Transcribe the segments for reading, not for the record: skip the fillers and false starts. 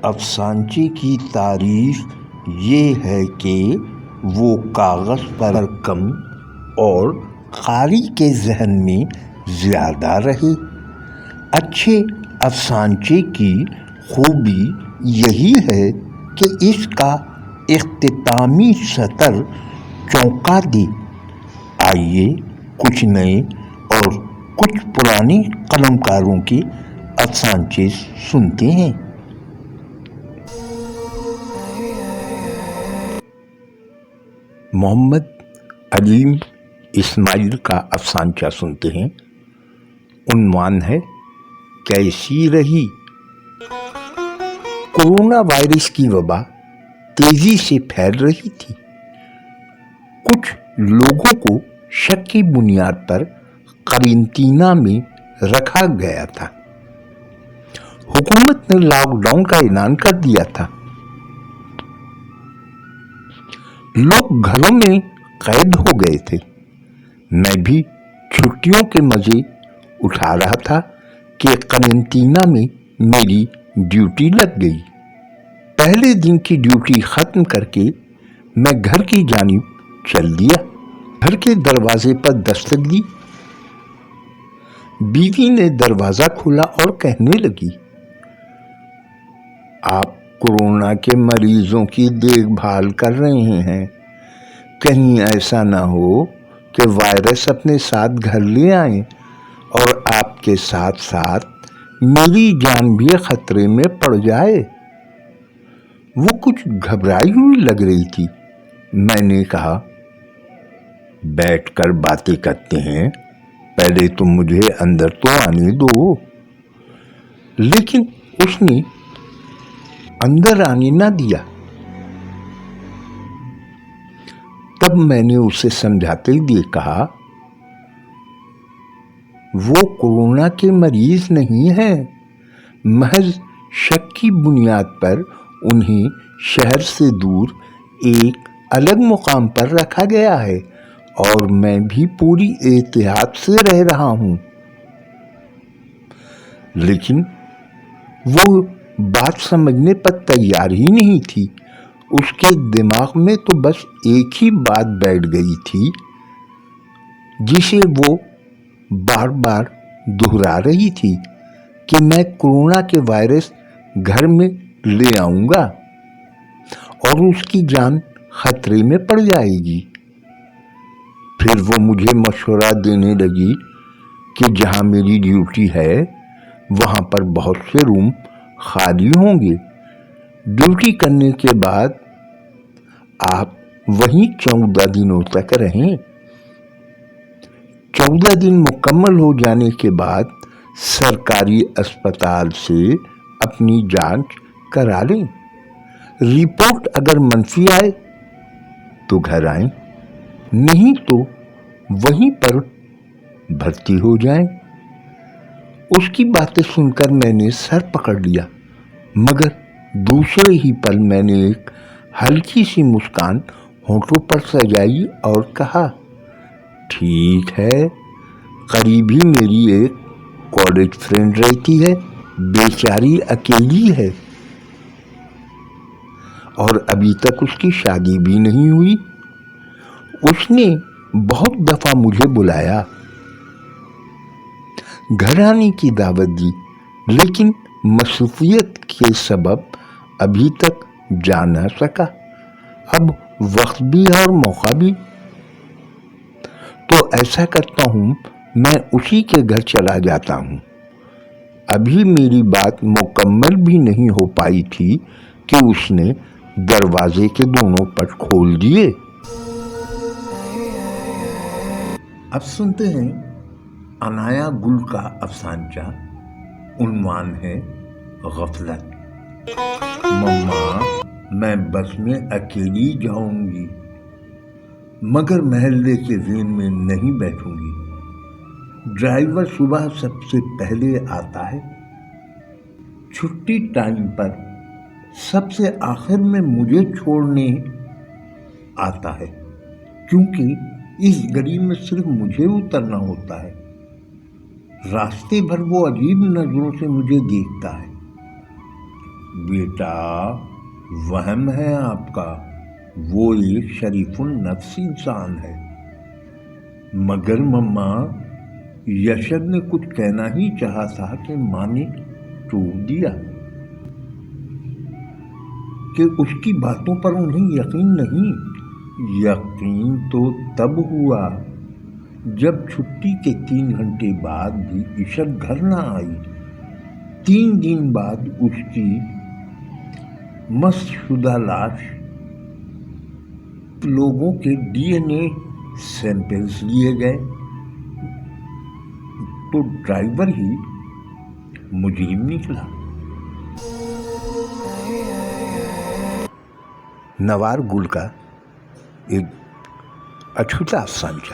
افسانچے کی تعریف یہ ہے کہ وہ کاغذ پر کم اور قاری کے ذہن میں زیادہ رہے۔ اچھے افسانچے کی خوبی یہی ہے کہ اس کا اختتامی سطر چونکا دے۔ آئیے کچھ نئے اور کچھ پرانے قلمکاروں کے افسانچے سنتے ہیں۔ محمد علیم اسماعیل کا افسانچہ سنتے ہیں۔ عنوان ہے کیسی رہی۔ کورونا وائرس کی وبا تیزی سے پھیل رہی تھی۔ کچھ لوگوں کو شک کی بنیاد پر قرنطینہ میں رکھا گیا تھا۔ حکومت نے لاک ڈاؤن کا اعلان کر دیا تھا۔ لوگ گھروں میں قید ہو گئے تھے۔ میں بھی چھٹیوں کے مزے اٹھا رہا تھا کہ قرنطینہ میں میری ڈیوٹی لگ گئی۔ پہلے دن کی ڈیوٹی ختم کر کے میں گھر کی جانب چل دیا۔ گھر کے دروازے پر دستک دی۔ بیوی نے دروازہ کھولا اور کہنے لگی، آپ کورونا کے مریضوں کی دیکھ بھال کر رہے ہیں، کہیں ایسا نہ ہو کہ وائرس اپنے ساتھ گھر لے آئیں اور آپ کے ساتھ ساتھ میری جان بھی خطرے میں پڑ جائے۔ وہ کچھ گھبرائی ہوئی لگ رہی تھی۔ میں نے کہا، بیٹھ کر باتیں کرتے ہیں، پہلے تم مجھے اندر تو آنے دو۔ لیکن اس نے اندر آنے نہ دیا۔ تب میں نے اسے سمجھاتے ہوئے کہا، وہ کورونا کے مریض نہیں ہیں، محض شک کی بنیاد پر انہیں شہر سے دور ایک الگ مقام پر رکھا گیا ہے اور میں بھی پوری احتیاط سے رہ رہا ہوں۔ لیکن وہ بات سمجھنے پر تیار ہی نہیں تھی۔ اس کے دماغ میں تو بس ایک ہی بات بیٹھ گئی تھی جسے وہ بار بار دہرا رہی تھی کہ میں کورونا کے وائرس گھر میں لے آؤں گا اور اس کی جان خطرے میں پڑ جائے گی۔ پھر وہ مجھے مشورہ دینے لگی کہ جہاں میری ڈیوٹی ہے وہاں پر بہت سے روم خالی ہوں گے۔ ڈیوٹی کرنے کے بعد آپ وہیں 14 دنوں تک رہیں۔ 14 دن مکمل ہو جانے کے بعد سرکاری اسپتال سے اپنی جانچ کرا لیں۔ رپورٹ اگر منفی آئے تو گھر آئیں، نہیں تو وہیں پر بھرتی ہو جائیں۔ اس کی باتیں سن کر میں نے سر پکڑ لیا، مگر دوسرے ہی پل میں نے ایک ہلکی سی مسکان ہونٹوں پر سجائی اور کہا، ٹھیک ہے، قریب ہی میری ایک کالج فرینڈ رہتی ہے، بیچاری اکیلی ہے اور ابھی تک اس کی شادی بھی نہیں ہوئی۔ اس نے بہت دفعہ مجھے بلایا، گھر آنے کی دعوت دی، لیکن مصروفیت کے سبب ابھی تک جا نہ سکا۔ اب وقت بھی اور موقع بھی، تو ایسا کرتا ہوں میں اسی کے گھر چلا جاتا ہوں۔ ابھی میری بات مکمل بھی نہیں ہو پائی تھی کہ اس نے دروازے کے دونوں پٹ کھول دیے۔ اب سنتے ہیں عنایا گل کا افسانچہ۔ عنوان ہے غفلت۔ مما، میں بس میں اکیلی جاؤں گی، مگر محلے کے وین میں نہیں بیٹھوں گی۔ ڈرائیور صبح سب سے پہلے آتا ہے، چھٹی ٹائم پر سب سے آخر میں مجھے چھوڑنے آتا ہے، کیونکہ اس گلی میں صرف مجھے اترنا ہوتا ہے۔ راستے بھر وہ عجیب نظروں سے مجھے دیکھتا ہے۔ بیٹا وہم ہے آپ کا، وہ ایک شریف النفس انسان ہے۔ مگر مما، یشر نے کچھ کہنا ہی چاہا تھا کہ ماں نے ٹوک دیا کہ اس کی باتوں پر انہیں یقین نہیں۔ یقین تو تب ہوا جب چھٹی کے 3 گھنٹے بعد بھی عشق گھر نہ آئی۔ 3 دن بعد اس کی مست شدہ لاش لوگوں کے DNA سیمپلز لیے گئے تو ڈرائیور ہی مجرم نکلا۔ نوار گل کا ایک اچھوتا افسانچہ۔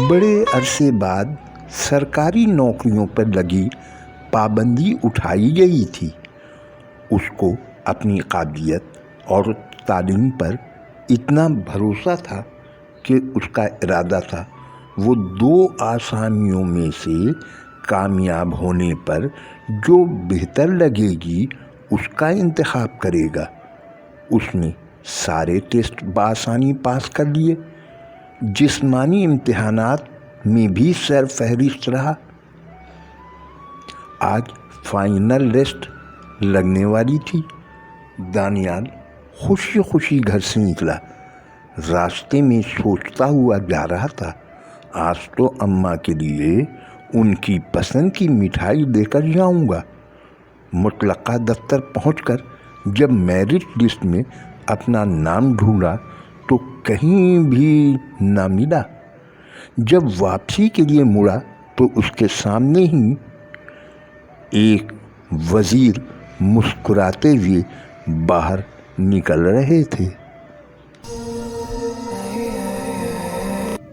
بڑے عرصے بعد سرکاری نوکریوں پر لگی پابندی اٹھائی گئی تھی۔ اس کو اپنی قابلیت اور تعلیم پر اتنا بھروسہ تھا کہ اس کا ارادہ تھا وہ 2 آسامیوں میں سے کامیاب ہونے پر جو بہتر لگے گی اس کا انتخاب کرے گا۔ اس نے سارے ٹیسٹ بآسانی پاس کر لیے، جسمانی امتحانات میں بھی سر فہرست رہا۔ آج فائنل لسٹ لگنے والی تھی۔ دانیال خوشی خوشی گھر سے نکلا۔ راستے میں سوچتا ہوا جا رہا تھا، آج تو اماں کے لیے ان کی پسند کی مٹھائی لے کر جاؤں گا۔ متلقہ دفتر پہنچ کر جب میرٹ لسٹ میں اپنا نام ڈھونڈا تو کہیں بھی نہ ملا۔ جب واپسی کے لیے مڑا تو اس کے سامنے ہی ایک وزیر مسکراتے ہوئے باہر نکل رہے تھے۔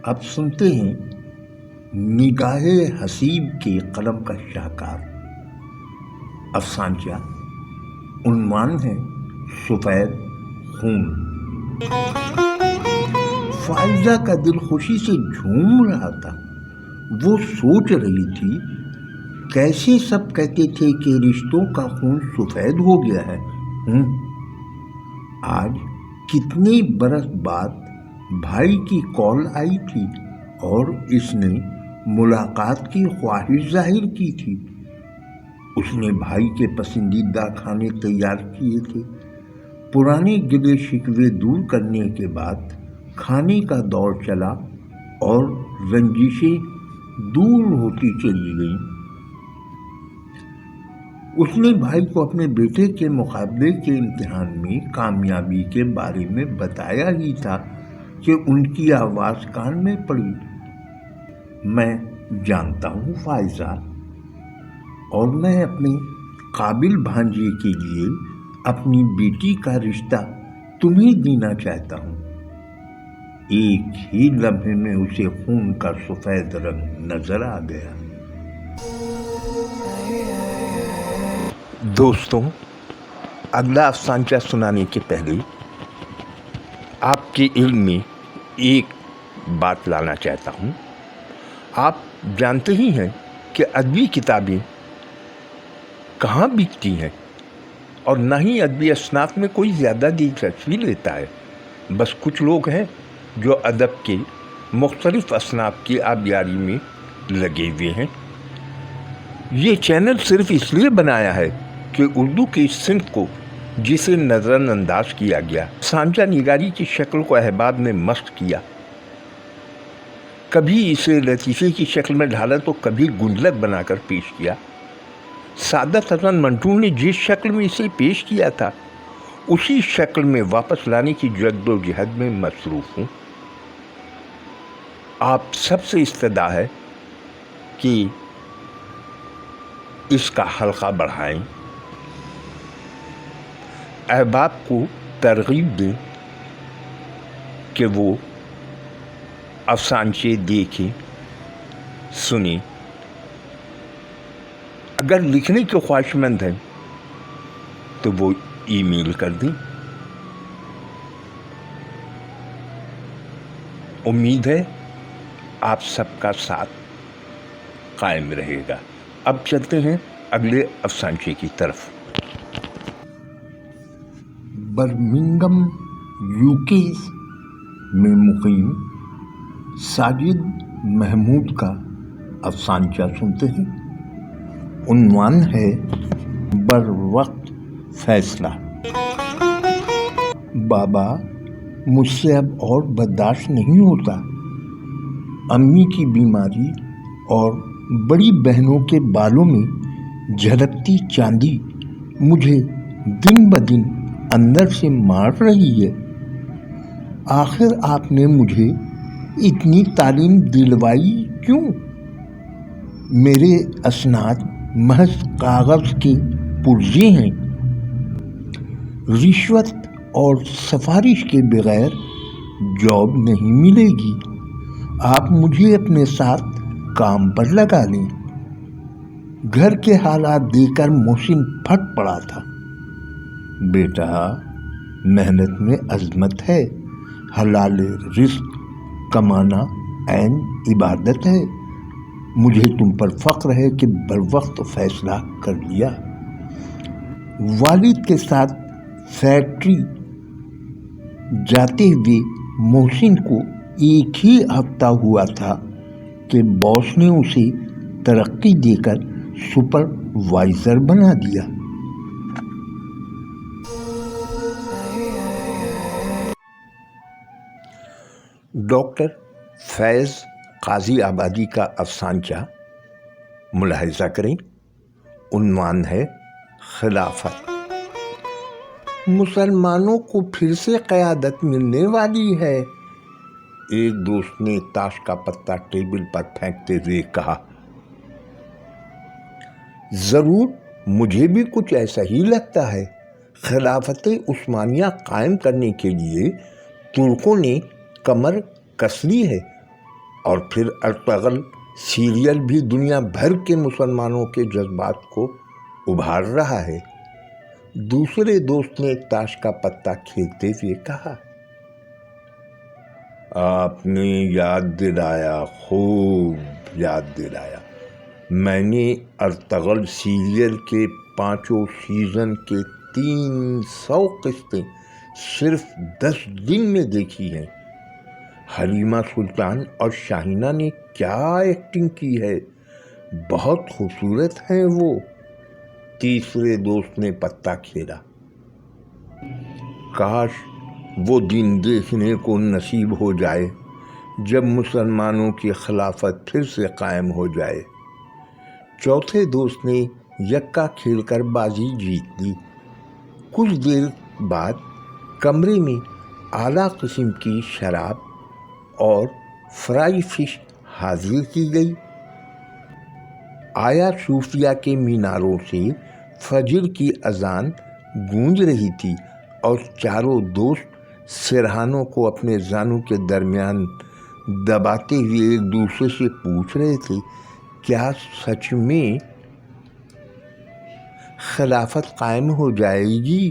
اب سنتے ہیں نگاہ حسیب کے قلم کا شاہکار افسانچہ۔ عنوان ہے سفید خون۔ فائزہ کا دل خوشی سے جھوم رہا تھا۔ وہ سوچ رہی تھی کیسے سب کہتے تھے کہ رشتوں کا خون سفید ہو گیا ہے۔ آج کتنے برس بعد بھائی کی کال آئی تھی اور اس نے ملاقات کی خواہش ظاہر کی تھی۔ اس نے بھائی کے پسندیدہ کھانے تیار کیے تھے۔ پرانے گلے شکوے دور کرنے کے بعد کھانے کا دور چلا اور رنجشیں دور ہوتی چلی گئیں۔ اس نے بھائی کو اپنے بیٹے کے مقابلے کے امتحان میں کامیابی کے بارے میں بتایا ہی تھا کہ ان کی آواز کان میں پڑی۔ میں جانتا ہوں فائزہ، اور میں اپنے قابل بھانجے کے لیے اپنی بیٹی کا رشتہ تمہیں دینا چاہتا ہوں۔ ایک ہی لمحے میں اسے خون کا سفید رنگ نظر آ گیا۔ دوستوں، اگلا افسانچہ سنانے کے پہلے آپ کے علم میں ایک بات لانا چاہتا ہوں۔ آپ جانتے ہی ہیں کہ ادبی کتابیں کہاں بکتی ہیں، اور نہ ہی ادبی اصناف میں کوئی زیادہ دلچسپی لیتا ہے۔ بس کچھ لوگ ہیں جو ادب کے مختلف اصناف کی آبیاری میں لگے ہوئے ہیں۔ یہ چینل صرف اس لیے بنایا ہے کہ اردو کی اس صنف کو جسے نظر انداز کیا گیا، سانچہ نگاری کی شکل کو احباب نے مست کیا۔ کبھی اسے لطیفے کی شکل میں ڈھالا تو کبھی گنجلک بنا کر پیش کیا۔ سعادت حسن منٹو نے جس شکل میں اسے پیش کیا تھا اسی شکل میں واپس لانے کی جد و جہد میں مصروف ہوں۔ آپ سب سے استدعا ہے کہ اس کا حلقہ بڑھائیں، احباب کو ترغیب دیں کہ وہ افسانچے دیکھیں، سنیں۔ اگر لکھنے کے خواہش مند ہیں تو وہ ای میل کر دیں۔ امید ہے آپ سب کا ساتھ قائم رہے گا۔ اب چلتے ہیں اگلے افسانچے کی طرف۔ برمنگم یوکے میں مقیم ساجد محمود کا افسانچہ سنتے ہیں۔ عنوان ہے بر وقت فیصلہ۔ بابا، مجھ سے اب اور برداشت نہیں ہوتا۔ امی کی بیماری اور بڑی بہنوں کے بالوں میں جھلکتی چاندی مجھے دن بدن اندر سے مار رہی ہے۔ آخر آپ نے مجھے اتنی تعلیم دلوائی کیوں؟ میرے اسناد محض کاغذ کے پرزے ہیں۔ رشوت اور سفارش کے بغیر جاب نہیں ملے گی۔ آپ مجھے اپنے ساتھ کام پر لگا لیں۔ گھر کے حالات دیکھ کر محسن پھٹ پڑا تھا۔ بیٹا، محنت میں عظمت ہے۔ حلال رزق کمانا عین عبادت ہے۔ مجھے تم پر فخر ہے کہ بر وقت فیصلہ کر لیا۔ والد کے ساتھ فیکٹری جاتے ہوئے محسن کو ایک ہی ہفتہ ہوا تھا کہ باس نے اسے ترقی دے کر سپروائزر بنا دیا۔ ڈاکٹر فیض قاضی آبادی کا افسانچہ ملاحظہ کریں۔ عنوان ہے خلافت۔ مسلمانوں کو پھر سے قیادت ملنے والی ہے، ایک دوست نے تاش کا پتہ ٹیبل پر پھینکتے ہوئے کہا۔ ضرور، مجھے بھی کچھ ایسا ہی لگتا ہے۔ خلافت عثمانیہ قائم کرنے کے لیے ترکوں نے کمر کس لی ہے، اور پھر ارطغرل سیریل بھی دنیا بھر کے مسلمانوں کے جذبات کو ابھار رہا ہے۔ دوسرے دوست نے تاش کا پتہ کھینچتے ہوئے کہا۔ آپ نے یاد دلایا، خوب یاد دلایا۔ میں نے ارطغرل سیریل کے 5 سیزن کے 300 قسطیں صرف 10 دن میں دیکھی ہیں۔ حلیمہ سلطان اور شاہینہ نے کیا ایکٹنگ کی ہے، بہت خوبصورت ہیں وہ۔ تیسرے دوست نے پتہ کھیلا۔ کاش وہ دن دیکھنے کو نصیب ہو جائے جب مسلمانوں کی خلافت پھر سے قائم ہو جائے۔ چوتھے دوست نے یکا کھیل کر بازی جیت لی۔ کچھ دیر بعد کمرے میں اعلیٰ قسم کی شراب اور فرائی فش حاضر کی گئی۔ آیا صوفیہ کے میناروں سے فجر کی اذان گونج رہی تھی اور چاروں دوست سرہانوں کو اپنے زانوں کے درمیان دباتے ہوئے ایک دوسرے سے پوچھ رہے تھے، کیا سچ میں خلافت قائم ہو جائے گی؟